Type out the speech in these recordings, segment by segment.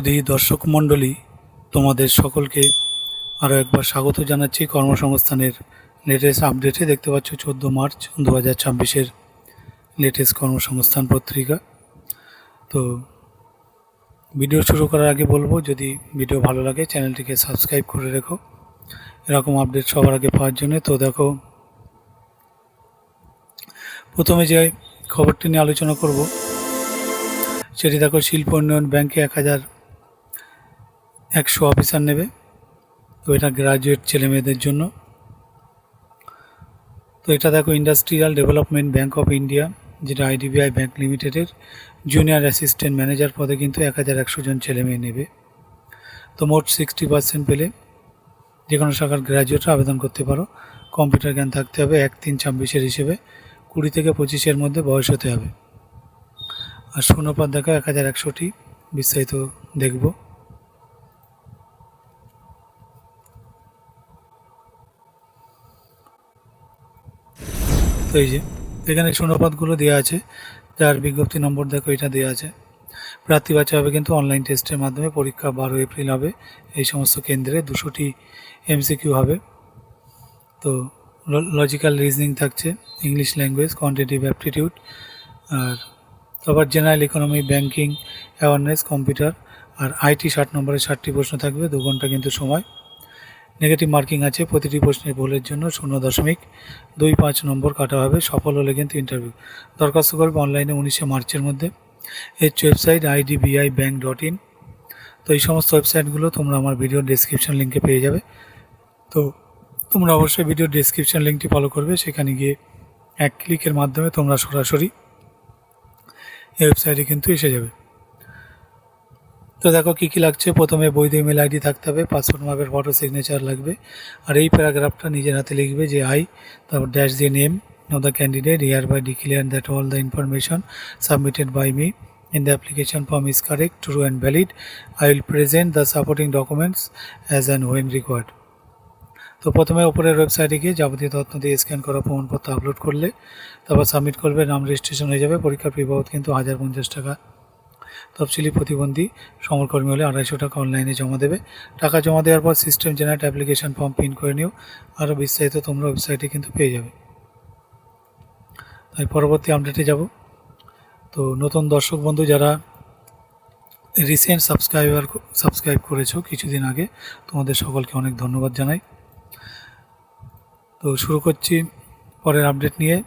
সুধী দর্শক মণ্ডলী, তোমাদের সকলকে আরও একবার স্বাগত জানাচ্ছি কর্মসংস্থানের লেটেস্ট আপডেটে। দেখতে পাচ্ছ 14 মার্চ 2026-এর লেটেস্ট কর্মসংস্থান পত্রিকা। তো ভিডিও শুরু করার আগে বলবো, যদি ভিডিও ভালো লাগে চ্যানেলটিকে সাবস্ক্রাইব করে রেখো এরকম আপডেট সবার আগে পাওয়ার জন্য। তো দেখো, প্রথমে যে খবরটি নিয়ে আলোচনা করব সেটি দেখো, শিল্প উন্নয়ন ব্যাংকে 1100 অফিসার নেবে। তো এটা গ্রাজুয়েট ছেলে মেয়েদের জন্য। তো এটা দেখো, industrial development bank of India, যেটা আইডিবিআই ব্যাংক লিমিটেডের জুনিয়র অ্যাসিস্ট্যান্ট ম্যানেজার পদে কিন্তু 1100 জন ছেলে মেয়ে নেবে। তো মোট 60% পেলে যে কোনো শাখার গ্র্যাজুয়েটরা আবেদন করতে পারো। কম্পিউটার জ্ঞান থাকতে হবে 1-3-26 হিসেবে, 20 থেকে 25-এর মধ্যে বয়স হতে হবে। আর শূন্যপদ দেখো 1100টি, বিস্তারিত দেখব। তো এই যে এখানে শূন্যপদগুলো দেওয়া আছে, যার বিজ্ঞপ্তি নম্বর দেখো এটা দেওয়া আছে। প্রার্থী বাছা হবে কিন্তু অনলাইন টেস্টের মাধ্যমে। পরীক্ষা 12 এপ্রিল হবে এই সমস্ত কেন্দ্রে। 200টি এমসিকিউ হবে। তো লজিক্যাল রিজনিং থাকছে, ইংলিশ ল্যাঙ্গুয়েজ, কোয়ান্টিটিভ অ্যাপটিটিউড, আর তারপর general economy, banking, awareness, computer আর আইটি। 60 নম্বরের 60টি প্রশ্ন থাকবে, 2 ঘন্টা কিন্তু সময়। নেগেটিভ মার্কিং আছে, প্রতিটি প্রশ্নের ভুলের জন্য 0.25 নম্বর কাটা হবে। সফল হলে কিন্তু ইন্টারভিউ। দরখাস্ত করবে অনলাইনে 19 মার্চের মধ্যে। Website idbibank.in। তো এই সমস্ত ওয়েবসাইটগুলো তোমরা আমার ভিডিও ডেসক্রিপশন লিঙ্কে পেয়ে যাবে। তো তোমরা অবশ্যই ভিডিও ডেসক্রিপশন লিঙ্কটি ফলো করবে। সেখানে গিয়ে এক ক্লিকের মাধ্যমে তোমরা সরাসরি এই ওয়েবসাইটে কিন্তু এসে যাবে। তো দেখো কী কী লাগছে। প্রথমে বৈধ ইমেল আইডি থাকতে হবে, পাসপোর্ট মাপের ফটো, সিগনেচার লাগবে। আর এই প্যারাগ্রাফটা নিজের হাতে লিখবে, যে তারপর ড্যাশ দিয়ে name of the candidate, hereby declare that all the information submitted by me in the application form is correct, true and valid. I will present the supporting documents as and when required. তো প্রথমে ওপরের ওয়েবসাইটে গিয়ে যাবতীয় তথ্য দিয়ে scan করা প্রমাণপত্র আপলোড করলে তারপর সাবমিট করবে, নাম রেজিস্ট্রেশন হয়ে যাবে। পরীক্ষার ফি বাবদ কিন্তু 1050 টাকা। তফসিলি প্রতিবন্ধী সমরকর্মী হলে 250 টাকা অনলাইনে জমা দেবে। টাকা জমা দেওয়ার পর system generate application form print করে নিও। আরও বিস্তারিত তোমরা ওয়েবসাইটে কিন্তু পেয়ে যাবে। তাই পরবর্তী আপডেটে যাব। তো নতুন দর্শক বন্ধু যারা রিসেন্ট সাবস্ক্রাইব করেছো কিছুদিন আগে, তোমাদের সকলকে অনেক ধন্যবাদ জানাই। তো শুরু করছি পরের আপডেট নিয়ে,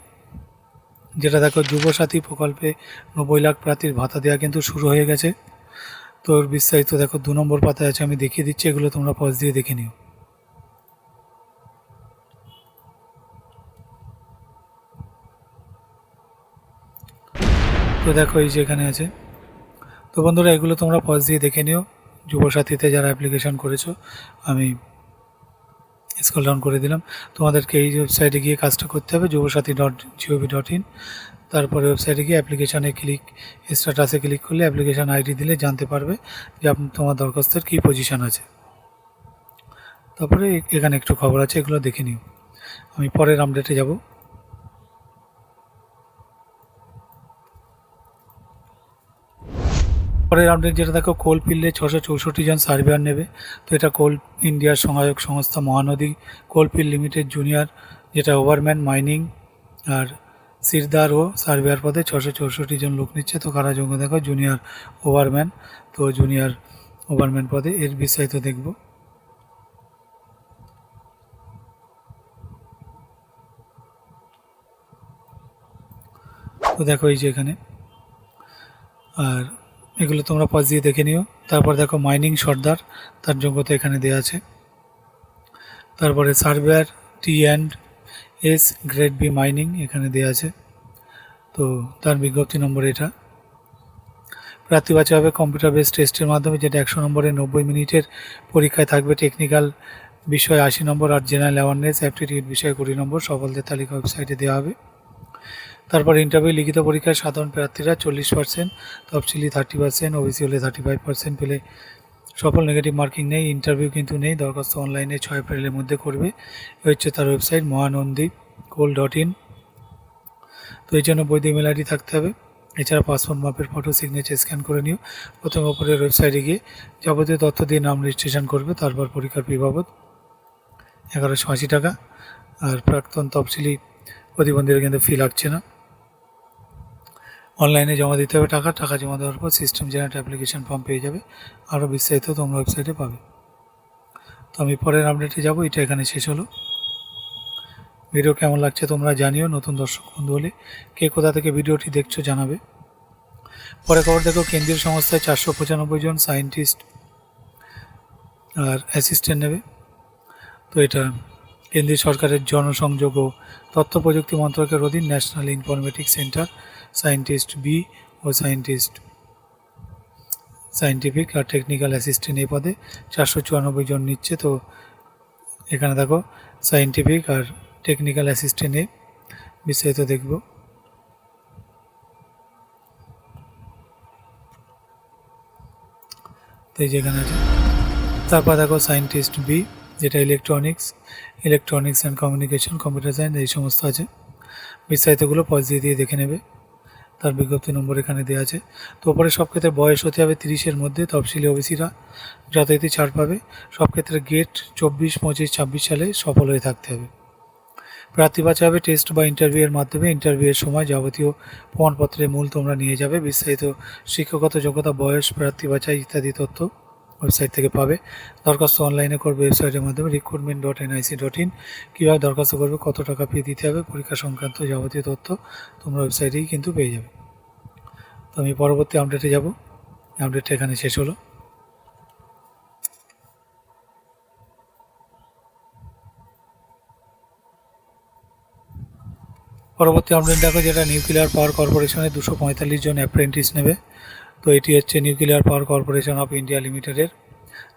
যেটা দেখো, যুবসাথী প্রকল্পে 90 লাখ প্রার্থীর ভাতা দেওয়া কিন্তু শুরু হয়ে গেছে। তো বিস্তারিত দেখো 2 নম্বর পাতায় আছে, আমি দেখিয়ে দিচ্ছি, এগুলো তোমরা পজ দিয়ে দেখে নিও। তো দেখো এই যে এখানে আছে। তো বন্ধুরা, এগুলো তোমরা পজ দিয়ে দেখে নিও। যুবসাথীতে যারা অ্যাপ্লিকেশন করেছো, আমি স্ক্রল ডাউন করে দিলাম। তোমাদেরকে এই ওয়েবসাইটে গিয়ে কাজটা করতে হবে, যুবসাথী.gov.in। তারপরে ওয়েবসাইটে গিয়ে অ্যাপ্লিকেশানে স্ট্যাটাসে ক্লিক করলে অ্যাপ্লিকেশান আইডি দিলে জানতে পারবে যে তোমার দরখাস্তের কী পজিশান আছে। তারপরে এখানে একটু খবর আছে, এগুলো দেখে নিও। আমি পরের আপডেটে যাব। পরের আপডেট যেটা দেখো, কোল ফিল্ডে 664 জন সার্ভেয়ার নেবে। তো এটা কোল ইন্ডিয়ার সহায়ক সংস্থা মহানদী কোল ফিল্ড লিমিটেড জুনিয়র, যেটা ওভারম্যান মাইনিং আর সিরদার ও সার্ভেয়ার পদে 664 জন লোক নিচ্ছে। তো কারা যোগ্য দেখো, জুনিয়র ওভারম্যান। তো জুনিয়র ওভারম্যান পদে এর বিস্তারিত দেখব। তো দেখো এই যে এখানে, আর এগুলো তোমরা পজ দিয়ে দেখে নিও। তারপর দেখো মাইনিং সর্দার, তার যোগ্যতা এখানে দেওয়া আছে। তারপরে surveyor T&S grade B mining এখানে দেওয়া আছে। তো তার বিজ্ঞপ্তি নম্বর এটা। প্রার্থী বাছা হবে কম্পিউটার বেস টেস্টের মাধ্যমে, যেটা 100 নম্বরের 90 মিনিটের পরীক্ষায় থাকবে। টেকনিক্যাল বিষয় 80 নম্বর আর জেনারেল অ্যাওয়ারনেস অ্যাপটিটিউড বিষয় 20 নম্বর। সফলদের তালিকা ওয়েবসাইটে দেওয়া হবে। তারপর ইন্টারভিউ, লিখিত পরীক্ষায় সাধারণ প্রার্থীরা 40%, তফসিলি 30%, ওবিসি হলে 35% পেলে সফল। নেগেটিভ মার্কিং নেই, ইন্টারভিউ কিন্তু নেই। দরখাস্ত অনলাইনে 6 এপ্রিলের মধ্যে করবে। হচ্ছে তার ওয়েবসাইট মহানন্দী কোল.in। তো এই জন্য বৈধ ইমেল আইডি থাকতে হবে। এছাড়া পাসপোর্ট মাপের ফটো, সিগনেচার স্ক্যান করে নিও। প্রথমে ওপরের ওয়েবসাইটে গিয়ে যাবতীয় তথ্য দিয়ে নাম রেজিস্ট্রেশন করবে। তারপর পরীক্ষার ফি বাবদ 1180 টাকা। আর প্রাক্তন তফসিলি প্রতিবন্ধীরা কিন্তু ফি লাগছে না। অনলাইনে জমা দিতে হবে টাকা জমা দেওয়ার পর সিস্টেম জেনারেট অ্যাপ্লিকেশন ফর্ম পেয়ে যাবে। আরও বিস্তারিত তোমরা ওয়েবসাইটে পাবে। তো আমি পরের আপডেটে যাব। এটা এখানে শেষ হলো। ভিডিও কেমন লাগছে তোমরা জানিও। নতুন দর্শক বন্ধু হলে কে কোথা থেকে ভিডিওটি দেখছো জানাবে। পরে খবর দেখো, কেন্দ্রীয় সংস্থায় 495 জন সায়েন্টিস্ট আর অ্যাসিস্ট্যান্ট নেবে। তো এটা কেন্দ্রীয় সরকারের জনসংযোগ ও তথ্য প্রযুক্তি মন্ত্রকের অধীন national informatics centre. Scientist B ও সায়েন্টিফিক আর টেকনিক্যাল অ্যাসিস্ট্যান্ট এই পদে 494 জন নিচ্ছে। তো এখানে দেখো সায়েন্টিফিক আর টেকনিক্যাল অ্যাসিস্ট্যান্টে বিস্তারিত দেখব। তো এই যেখানে আছে। তারপর দেখো সায়েন্টিস্ট বি, যেটা electronics and communication, computer science, এই সমস্ত আছে। বিস্তারিতগুলো পজ দিয়ে দেখে নেবে। তার বিজ্ঞপ্তি নম্বর এখানে দেওয়া আছে। তো ওপরে সব ক্ষেত্রে বয়স হতে হবে 30-এর মধ্যে। তফসিলি ওবিসিরা যথারীতি ছাড় পাবে। সব ক্ষেত্রে গেট 24, 25, 26 সালে সফল হয়ে থাকতে হবে। প্রার্থী বাছা হবে টেস্ট বা ইন্টারভিউয়ের মাধ্যমে। ইন্টারভিউয়ের সময় যাবতীয় প্রমাণপত্রের মূল তোমরা নিয়ে যাবে। বিস্তারিত শিক্ষাগত যোগ্যতা, বয়স, প্রার্থী বাছাই ইত্যাদি তথ্য ওয়েবসাইট থেকে পাবে। দরখাস্ত অনলাইনে করবে ওয়েবসাইটের মাধ্যমে recruitment.nic.in। কীভাবে দরখাস্ত করবে, কত টাকা ফি দিতে হবে, পরীক্ষা সংক্রান্ত যাবতীয় তথ্য তোমরা ওয়েবসাইটেই কিন্তু পেয়ে যাবে। তো আমি পরবর্তী আপডেটে যাব। আপডেটটা এখানে শেষ হলো। পরবর্তী আপডেট দেখো, যেটা নিউক্লিয়ার পাওয়ার কর্পোরেশনের 245 জন অ্যাপ্রেন্টিস নেবে। তো এটি হচ্ছে nuclear power corporation of India লিমিটেডের,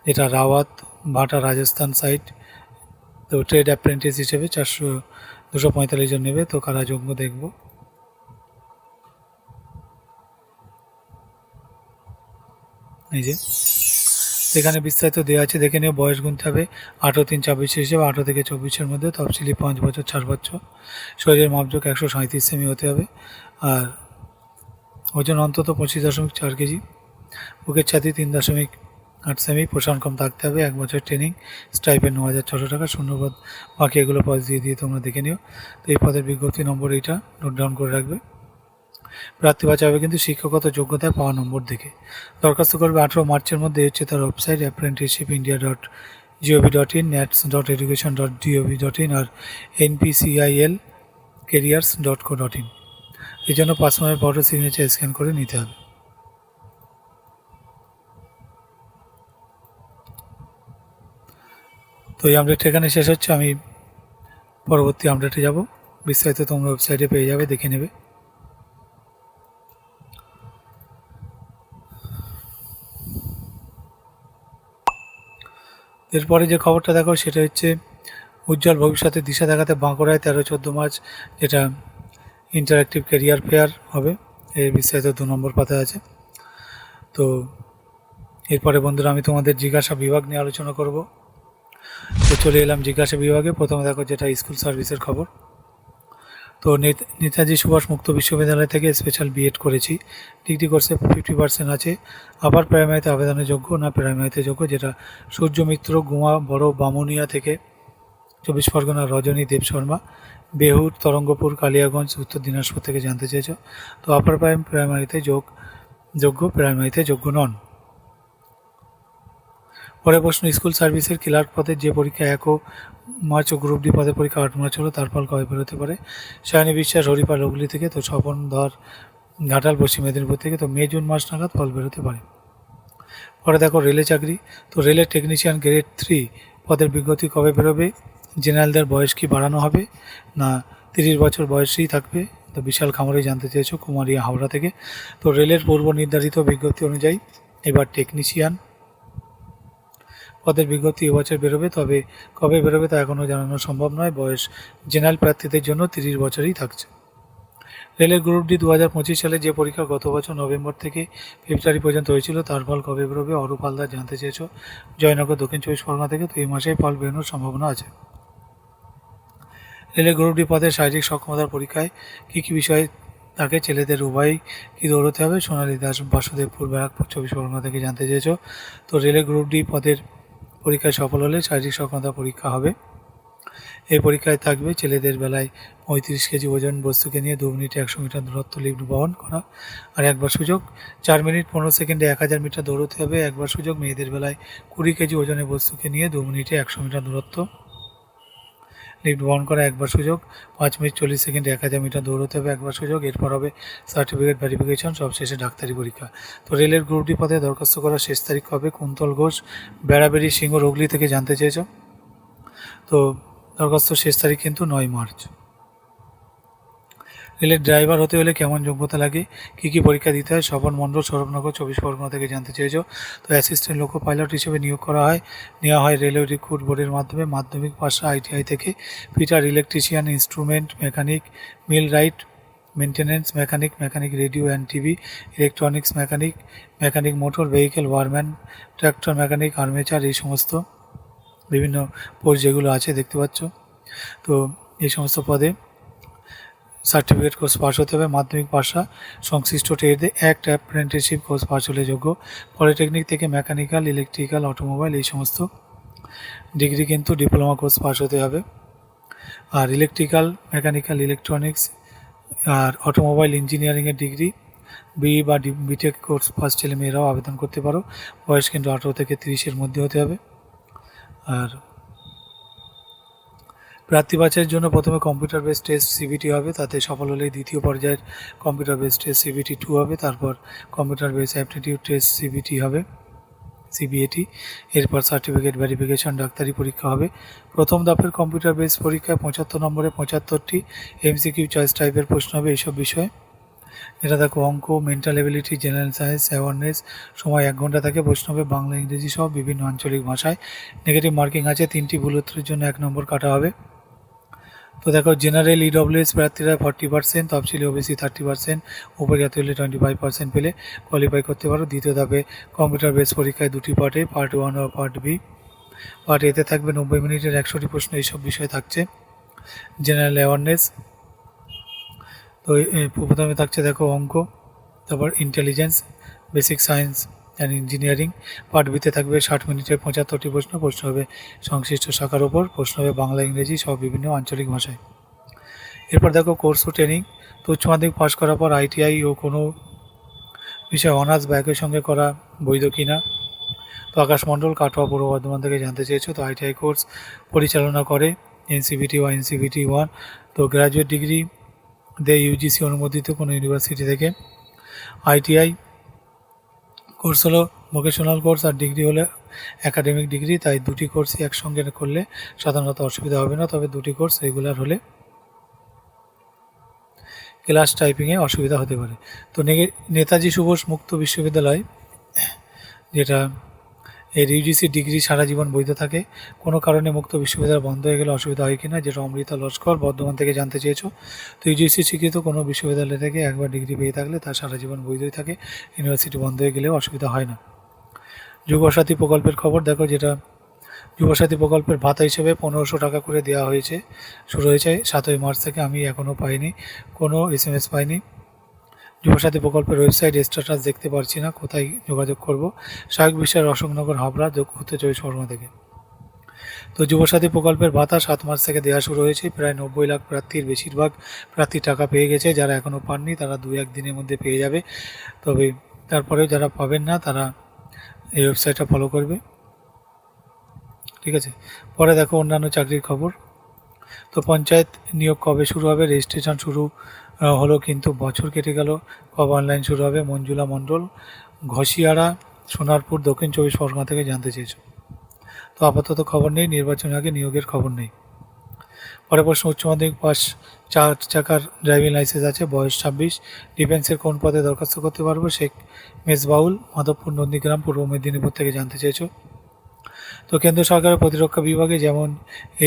যেটা রাওয়াত ভাটা রাজস্থান সাইট। তো ট্রেড অ্যাপ্রেন্টিস হিসেবে 245 জন নেবে। তো কারা যোগ্য দেখব। এই যে এখানে বিস্তারিত দেওয়া আছে, দেখে নিও। বয়স গুনতে হবে 18-3-26 হিসেবে, 18 থেকে 24-এর মধ্যে। তফসিলি 5 বছর 4 বছর। শরীরের মাপজোক 137 সেমি হতে হবে। আর ওজন অন্তত 25.4 কেজি। বুকের ছাতি 3.8 সেমি। প্রশাসন থাকতে হবে। 1 বছর ট্রেনিং। স্টাইপেন্ড 9,600 টাকা। শূন্যপদ বাকি এগুলো পদ দিয়ে তোমরা দেখে নিও। তো এই পদের বিজ্ঞপ্তি নম্বর এইটা নোট ডাউন করে রাখবে। প্রার্থী বাছা হবে কিন্তু শিক্ষাগত যোগ্যতায় পাওয়া নম্বর দেখে। দরখাস্ত করবে 18 মার্চের মধ্যে। হচ্ছে তার ওয়েবসাইট apprenticeshipindia.gov.in, nats.education.gov.in আর npcilcareers.co.in। এই জন্য পাসপোর্টের ফটো, সিগনেচার স্ক্যান করে নিতে হবে। তো এই আপডেটটা এখানে শেষ হচ্ছে। আমি পরবর্তী আপডেটে যাব। বিস্তারিত তোমরা ওয়েবসাইটে পেয়ে যাবে, দেখে নেবে। এরপরে যে খবরটা দেখো সেটা হচ্ছে উজ্জ্বল ভবিষ্যতের দিশা দেখাতে বাঁকুড়ায় 13-14 মার্চ যেটা ইন্টারঅ্যাক্টিভ ক্যারিয়ার ফেয়ার হবে। এর বিস্তারিত 2 নম্বর পাতায় আছে। তো এরপরে বন্ধুরা আমি তোমাদের জিজ্ঞাসা বিভাগ নিয়ে আলোচনা করব। তো চলে এলাম জিজ্ঞাসা বিভাগে। প্রথমে দেখো যেটা স্কুল সার্ভিসের খবর। তো নেতাজি সুভাষ মুক্ত বিশ্ববিদ্যালয় থেকে স্পেশাল বিএড করেছি। ডিগ্রি কোর্সে 50% আছে। আবার প্রাইমারিতে আবেদনের যোগ্য না প্রাইমারিতে যোগ্য, যেটা সূর্য মিত্র, গুমা বড় বামুনিয়া থেকে 24 পরগনা, রজনী দেব শর্মা, বেহুর, তরঙ্গপুর, কালিয়াগঞ্জ, উত্তর দিনাজপুর থেকে জানতে চেয়েছ। তো আপার প্রাইমারিতে যোগ্য, প্রাইমারিতে যোগ্য নন। পরের প্রশ্ন, স্কুল সার্ভিসের ক্লার্ক পদের যে পরীক্ষা 1 মার্চ ও গ্রুপ ডি পদের পরীক্ষা 8 মার্চ হলো, তার ফল কবে বেরোতে পারে? সায়নী বিশ্বাস, হরিপাল, হুগলি থেকে। তো স্বপন ধর, ঘাটাল, পশ্চিম মেদিনীপুর থেকে। তো মে জুন মাস নাগাদ ফল বেরোতে পারে। পরে দেখো রেলে চাকরি। তো রেলের টেকনিশিয়ান গ্রেড 3 পদের বিজ্ঞপ্তি কবে বেরোবে? জেনারেলদের বয়স কি বাড়ানো হবে না 30 বছর বয়সেই থাকবে? তো বিশাল খামারে জানতে চেয়েছো, কুমারিয়া, হাওড়া থেকে। তো রেলের পূর্ব নির্ধারিত বিজ্ঞপ্তি অনুযায়ী এবার টেকনিশিয়ান পদের বিজ্ঞপ্তি এবছর বেরোবে, তবে কবে বেরোবে তা এখনও জানানো সম্ভব নয়। বয়স জেনারেল প্রার্থীদের জন্য 30 বছরই থাকছে। রেলের গ্রুপ ডি 2025 সালে যে পরীক্ষা গত বছর নভেম্বর থেকে ফেব্রুয়ারি পর্যন্ত হয়েছিল, তার ফল কবে বেরোবে? অরূপ হালদার জানতে চেয়েছো, জয়নগর, দক্ষিণ 24 পরগনা থেকে। তো এই মাসেই ফল বেরোনোর সম্ভাবনা আছে। রেলের গ্রুপ ডি পদের শারীরিক সক্ষমতার পরীক্ষায় কী কী বিষয়ে তাকে ছেলেদের উভয়ই কি দৌড়তে হবে? সোনালী দাস, বাসুদেবপুর, ব্যারাকপুর 24 পরগনা থেকে জানতে চেয়েছো। তো রেলের গ্রুপ ডি পদের পরীক্ষায় সফল হলে শারীরিক সক্ষমতা পরীক্ষা হবে। এই পরীক্ষায় থাকবে ছেলেদের বেলায় 35 কেজি ওজন বস্তুকে নিয়ে 2 মিনিটে 100 মিটার দূরত্ব লিফট বহন করা, আর একবার সুযোগ 4 মিনিট 15 সেকেন্ডে 1000 মিটার দৌড়তে হবে। একবার সুযোগ মেয়েদের বেলায় 20 কেজি ওজনের বস্তুকে নিয়ে 2 মিনিটে 100 মিটার দূরত্ব লিফট বহন করা, একবার সুযোগ 5 মিনিট 40 সেকেন্ডে 1000 মিটার দৌড়তে হবে, একবার সুযোগ। এরপর হবে সার্টিফিকেট ভেরিফিকেশন, সবশেষে ডাক্তারি পরীক্ষা। তো রেলের গ্রুপ ডি পদে দরখাস্ত করার শেষ তারিখ হবে? কুন্তল ঘোষ, বেড়াবেড়ি সিংহ, হুগলি থেকে জানতে চেয়েছো। তো দরখাস্ত শেষ তারিখ কিন্তু 9 মার্চ। রেলের ড্রাইভার হতে হলে কেমন যোগ্যতা লাগে, কী কী পরীক্ষা দিতে হয়? স্বপন মণ্ডল, সৌরভনগর 24 পরগনা থেকে জানতে চেয়েছো। তো অ্যাসিস্ট্যান্ট লোকো পাইলট হিসেবে নেওয়া হয় রেলওয়ে রিক্রুট বোর্ডের মাধ্যমে। মাধ্যমিক পাশ ITI থেকে। Fitter, electrician, instrument mechanic, millwright, maintenance mechanic, mechanic radio and TV, electronics mechanic, mechanic motor vehicle, wireman, tractor mechanic, armature, এই সমস্ত বিভিন্ন পোস্ট যেগুলো আছে দেখতে পাচ্ছ। তো এই সমস্ত পদে সার্টিফিকেট কোর্স পাস হতে হবে। মাধ্যমিক পাশা সংশ্লিষ্ট ট্রেডে একটা অ্যাপ্রেন্টিসশিপ কোর্স পাস হলে যোগ্য। পলিটেকনিক থেকে মেকানিক্যাল, ইলেকট্রিক্যাল, অটোমোবাইল, এই সমস্ত ডিগ্রি কিন্তু ডিপ্লোমা কোর্স পাস হতে হবে। আর ইলেকট্রিক্যাল, মেকানিক্যাল, ইলেকট্রনিক্স আর অটোমোবাইল ইঞ্জিনিয়ারিংয়ের ডিগ্রি BE বা বিটেক কোর্স পাস ছেলে মেয়েরাও আবেদন করতে পারো। বয়স কিন্তু 18 থেকে 30-এর মধ্যে হতে হবে। আর প্রার্থী বাছাইয়ের জন্য প্রথমে কম্পিউটার বেস টেস্ট CBT হবে, তাতে সফল হলে দ্বিতীয় পর্যায়ের কম্পিউটার বেস টেস্ট CBT-2 হবে, তারপর computer base aptitude test CBT হবে, CBAT। এরপর সার্টিফিকেট ভেরিফিকেশন, ডাক্তারি পরীক্ষা হবে। প্রথম ধাপের কম্পিউটার বেস পরীক্ষায় 75 নম্বরে 75টি MCQ চয়েস টাইপের প্রশ্ন হবে এইসব বিষয়ে। এটা দেখো অঙ্ক, mental ability, general science, awareness. সময় 1 ঘন্টা থাকে। প্রশ্ন হবে বাংলা, ইংরেজি সহ বিভিন্ন আঞ্চলিক ভাষায়। নেগেটিভ মার্কিং আছে, 3টি ভুল উত্তরের জন্য 1 নম্বর কাটা হবে। তো দেখো জেনারেল EWS প্রার্থীরা 40%, তফসিলি OBC 30%, উপজাতি হলে 25% পেলে কোয়ালিফাই করতে পারো। দ্বিতীয় ধাপে কম্পিউটার বেস পরীক্ষায় 2টি পার্টে, পার্ট 1 ও পার্ট B। পার্ট এতে থাকবে 90 মিনিটের 100টি প্রশ্ন, এইসব বিষয় থাকছে। জেনারেল অ্যাওয়ারনেস, তো প্রথমে থাকছে দেখো অঙ্ক, তারপর intelligence, basic science and engineering. Part বিতে থাকবে 60 মিনিটের 75টি প্রশ্ন। প্রশ্ন হবে সংশ্লিষ্ট শাখার ওপর। প্রশ্ন হবে বাংলা, ইংরেজি সহ বিভিন্ন আঞ্চলিক ভাষায়। এরপর দেখো কোর্স ও ট্রেনিং। তো উচ্চ মাধ্যমিক পাশ করার পর ITI ও কোনো বিষয়ে অনার্স বা একই সঙ্গে করা বৈধ কিনা। তো আকাশ মণ্ডল, কাটোয়া, পূর্ব বর্ধমান থেকে জানতে চেয়েছো। তো ITI কোর্স পরিচালনা করে NCVT বা NCVT 1। তো গ্র্যাজুয়েট ডিগ্রি দেয় UGC অনুমোদিত কোনো ইউনিভার্সিটি থেকে। ITI কোর্স হলো ভোকেশনাল কোর্স, আর ডিগ্রি হলে একাডেমিক ডিগ্রি। তাই দুটি কোর্সই একসঙ্গে করলে সাধারণত অসুবিধা হবে না, তবে দুটি কোর্স রেগুলার হলে ক্লাস টাইপিংয়ে অসুবিধা হতে পারে। তো নেতাজি সুভাষ মুক্ত বিশ্ববিদ্যালয়, যেটা এর UGC ডিগ্রি সারা জীবন বৈধ থাকে। কোনো কারণে মুক্ত বিশ্ববিদ্যালয় বন্ধ হয়ে গেলে অসুবিধা হয় কিনা, যেটা অমৃতা লস্কর, বর্ধমান থেকে জানতে চেয়েছো। তো UGC স্বীকৃত কোনো বিশ্ববিদ্যালয় থেকে একবার ডিগ্রি পেয়ে থাকলে তা সারা জীবন বৈধই থাকে, ইউনিভার্সিটি বন্ধ হয়ে গেলেও অসুবিধা হয় না। যুবসাথী প্রকল্পের খবর দেখো, যেটা যুবসাথী প্রকল্পের ভাতা হিসেবে 1500 টাকা করে দেওয়া হয়েছে, শুরু হয়েছে 7ই মার্চ থেকে। আমি এখনও পাইনি, কোনো SMS পাইনি। যুবসাথী প্রকল্পের ওয়েবসাইট স্ট্যাটাস দেখতে পারছি না, কোথায় যোগাযোগ করব? সাহেব বিশ্বের অশোকনগর, হাবড়া, উত্তর 24 পরগনা থেকে। তো যুবসাথী প্রকল্পের ভাতা 7 মার্চ থেকে দেওয়া শুরু হয়েছে। প্রায় 90 লাখ প্রার্থীর বেশিরভাগ প্রার্থী টাকা পেয়ে গেছে। যারা এখনও পাননি তারা 2-1 দিনের মধ্যে পেয়ে যাবে। তবে তারপরেও যারা পাবেন না তারা এই ওয়েবসাইটটা ফলো করবে, ঠিক আছে। পরে দেখো অন্যান্য চাকরির খবর। তো পঞ্চায়েত নিয়োগ কবে শুরু হবে? রেজিস্ট্রেশন শুরু হলো, কিন্তু বছর কেটে গেল। কবে অনলাইন শুরু হবে? মঞ্জুলা মণ্ডল, ঘষিয়াড়া, সোনারপুর, দক্ষিণ 24 পরগনা থেকে জানতে চেয়েছো। তো আপাতত খবর নেই, নির্বাচনের আগে নিয়োগের খবর নেই। পরে প্রশ্ন, উচ্চ মাধ্যমিক পাস, 4 চাকার ড্রাইভিং লাইসেন্স আছে, বয়স 26। ডিফেন্সের কোন পদে দরখাস্ত করতে পারবো? শেখ মেজবাউল, মাধবপুর, নন্দীগ্রাম, পূর্ব মেদিনীপুর থেকে জানতে চেয়েছো। তো কেন্দ্র সরকারের প্রতিরক্ষা বিভাগে যেমন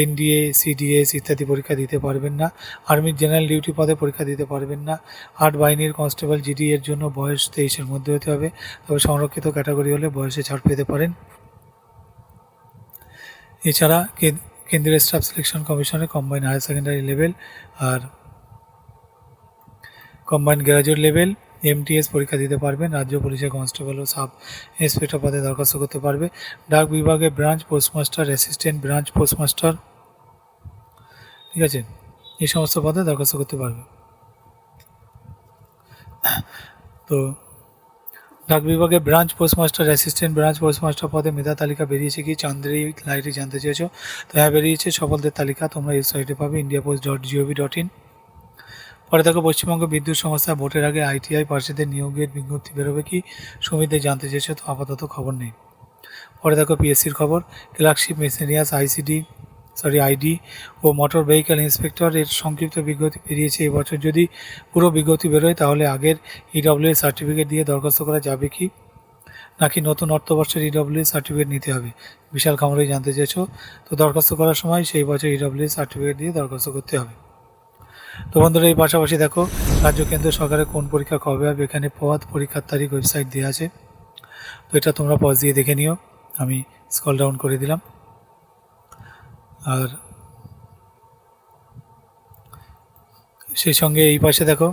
NDA, CDS ইত্যাদি পরীক্ষা দিতে পারবেন না। আর্মির জেনারেল ডিউটি পদে পরীক্ষা দিতে পারবেন না। 8 বাহিনীর কনস্টেবল GD এর জন্য বয়স 23-এর মধ্যে হতে হবে, তবে সংরক্ষিত ক্যাটাগরি হলে বয়সে ছাড় পেতে পারেন। এছাড়া কেন্দ্রীয় স্টাফ সিলেকশন কমিশনের কম্বাইন্ড হায়ার সেকেন্ডারি লেভেল আর কম্বাইন্ড গ্র্যাজুয়েট লেভেল এমটিএস পরীক্ষা দিতে পারবেন। রাজ্য পুলিশের কনস্টেবল ও সাব ইন্সপেক্টর পদে দরখাস্ত করতে পারবে। ডাক বিভাগে branch postmaster, assistant branch postmaster, ঠিক আছে, এই সমস্ত পদে দরখাস্ত করতে পারবে। তো ডাক বিভাগে branch postmaster, assistant branch postmaster পদে মেধা তালিকা বেরিয়েছে কি চাঁদের এই লাইটে জানতে চেয়েছো? তো হ্যাঁ, বেরিয়েছে। সফলদের তালিকা তোমরা এই সাইটে পাবে, indiapost.gov.in। পরে দেখো পশ্চিমবঙ্গ বিদ্যুৎ সংস্থা ভোটের আগে আইটিআই পার্ষদের নিয়োগের বিজ্ঞপ্তি বেরোবে কি সুবিধে জানতে চেয়েছো? তো আপাতত খবর নেই। পরে দেখো পিএসসির খবর, ক্লার্কশিপ মেসেনিয়াস আইডি ও মোটর ভেহিক্যাল ইন্সপেক্টর এর সংক্ষিপ্ত বিজ্ঞপ্তি বেরিয়েছে। এবছর যদি পুরো বিজ্ঞপ্তি বেরোয় তাহলে আগের ইডব্লিউএস সার্টিফিকেট দিয়ে দরখাস্ত করা যাবে কি নাকি নতুন অর্থবর্ষের ইডব্লিউএস সার্টিফিকেট নিতে হবে? বিশাল খামরেই জানতে চেয়েছো। তো দরখাস্ত করার সময় সেই বছর ইডব্লিউএস সার্টিফিকেট দিয়ে দরখাস্ত করতে হবে। তো বন্ধুরা, এই পাশাপাশি দেখো রাজ্য কেন্দ্র সরকারের কোন পরীক্ষা কবে হবে, এখানে পদ, পরীক্ষার তারিখ, ওয়েবসাইট দেওয়া আছে। তো এটা তোমরা পজ দিয়ে দেখে নিও, আমি স্ক্রল ডাউন করে দিলাম। আর সেই সঙ্গে এই পাশে দেখো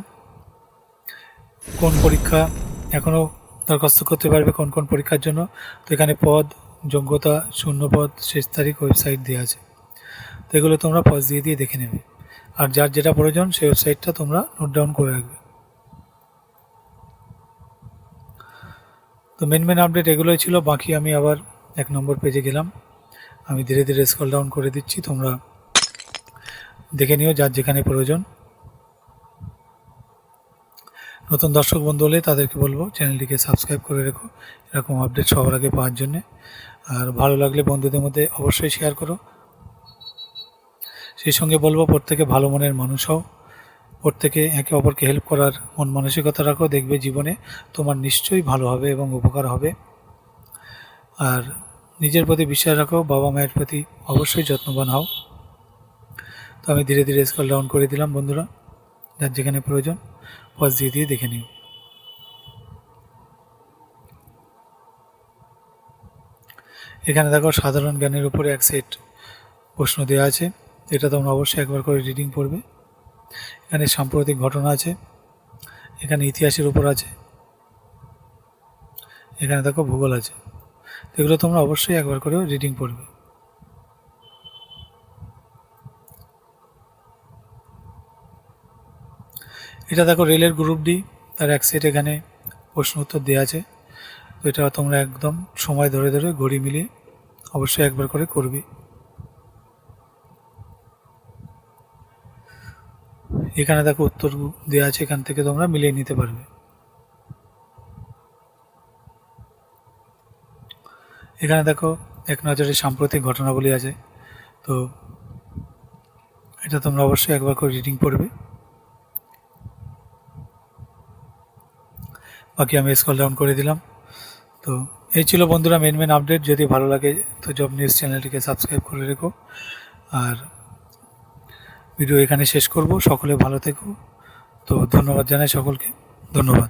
কোন পরীক্ষা এখনও দরখাস্ত করতে পারবে, কোন কোন পরীক্ষার জন্য। তো এখানে পদ, যোগ্যতা, শূন্যপদ, শেষ তারিখ, ওয়েবসাইট দেওয়া আছে। তো এগুলো তোমরা পজ দিয়ে দিয়ে দেখে নেবে, আর যার যেটা প্রয়োজন সেই ওয়েবসাইটটা তোমরা নোট ডাউন করে রাখবে। তো মেন আপডেট এগুলোই ছিল। বাকি আমি আবার 1 নম্বর পেজে গেলাম, আমি ধীরে ধীরে স্ক্রল ডাউন করে দিচ্ছি, তোমরা দেখে নিও যার যেখানে প্রয়োজন। নতুন দর্শক বন্ধু হলে তাদেরকে বলবো চ্যানেলটিকে সাবস্ক্রাইব করে রেখো এরকম আপডেট সবার আগে পাওয়ার জন্যে। আর ভালো লাগলে বন্ধুদের মধ্যে অবশ্যই শেয়ার করো। সেই সঙ্গে বলবো প্রত্যেকে ভালো মনের মানুষ হও, প্রত্যেকে একে অপরকে হেল্প করার মন মানসিকতা রাখো, দেখবে জীবনে তোমার নিশ্চয়ই ভালো হবে এবং উপকার হবে। আর নিজের প্রতি বিশ্বাস রাখো, বাবা মায়ের প্রতি অবশ্যই যত্নবান হও। তো আমি ধীরে ধীরে স্ক্রল ডাউন করে দিলাম বন্ধুরা, যার যেখানে প্রয়োজন পজ দিয়ে দিয়ে দেখে নিও। এখানে দেখো সাধারণ জ্ঞানের উপরে এক সেট প্রশ্ন দেওয়া আছে, এটা তোমরা অবশ্যই একবার করে রিডিং পড়বে। এখানে সাম্প্রতিক ঘটনা আছে, এখানে ইতিহাসের উপর আছে, এখানে দেখো ভূগোল আছে। এগুলো তোমরা অবশ্যই একবার করে রিডিং পড়বে। এটা দেখো রেলের গ্রুপ ডি, তার এক সেট এখানে প্রশ্ন উত্তর দেওয়া আছে। তো এটা তোমরা একদম সময় ধরে ধরে ঘড়ি মিলিয়ে অবশ্যই একবার করে করবে। এখানে দেখো উত্তর দেওয়া আছে, এখান থেকে তোমরা মিলিয়ে নিতে পারবে। এখানে দেখো এক নজরে সাম্প্রতিক ঘটনাবলী আছে, তো এটা তোমরা অবশ্যই একবার করে রিডিং পড়বে। বাকি আমি স্ক্রল ডাউন করে দিলাম। তো এই ছিল বন্ধুরা মেন আপডেট। যদি ভালো লাগে তো জব নিউজ চ্যানেলটিকে সাবস্ক্রাইব করে রেখো। আর ভিডিও এখানে শেষ করব, সকলে ভালো থেকো। তো ধন্যবাদ জানাই সকলকে, ধন্যবাদ।